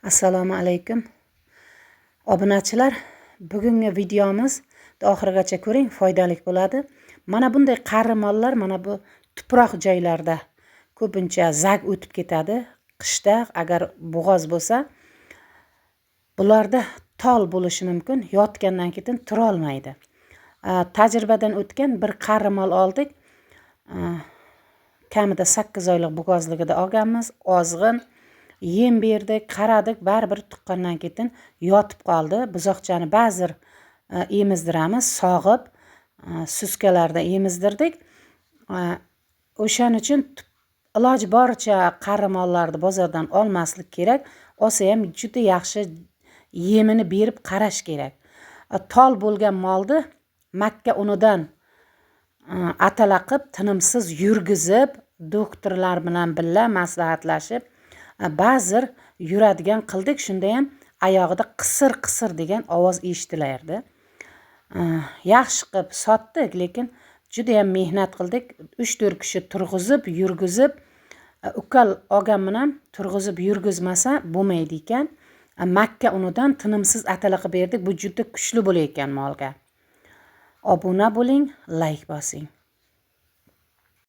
Assalomu alaykum. Obunachilar, bugungi videomiz oxirigacha ko'ring, foydali bo'ladi. Mana bunday qahramonlar mana bu tuproq joylarda ko'pincha zag o'tib ketadi. Qishda agar bo'g'oz bo'lsa, bularda tol bo'lishi mumkin, yotgandan keyin tura olmaydi. Tajribadan o'tgan bir qahramon oldik. Kamida 8 oylik bo'g'ozligida olganmiz, ozg'in yem berdik, qaradik, baribir tuqqandan keyin yotib qoldi. Buzoqchani ba'zi emizdiramiz, sog'ib, suskalarda emizdirdik. O'shaning uchun iloji boricha qahramonlarni bozordan olmaslik kerak. Olsa ham juda yaxshi yemini berib qarash kerak. Tol bo'lgan molni makka unidan atalaqib, tinimsiz yurgizib, doktorlar bilan birga maslahatlashib, ba'zir yuradigan qildik. Shunda ham oyog'ida qisir degan ovoz eshitilardi. Yaxshi qilib sotdik, lekin juda ham mehnat qildik. 3-4 kishi turg'izib, yurgizib, ukal olgan bilan turg'izib yurgizmasa bo'lmaydi ekan. Makka unidan tinimsiz atalaqa berdik. Bu juda kuchli bo'lar ekan molga. Obuna bo'ling, like bosing.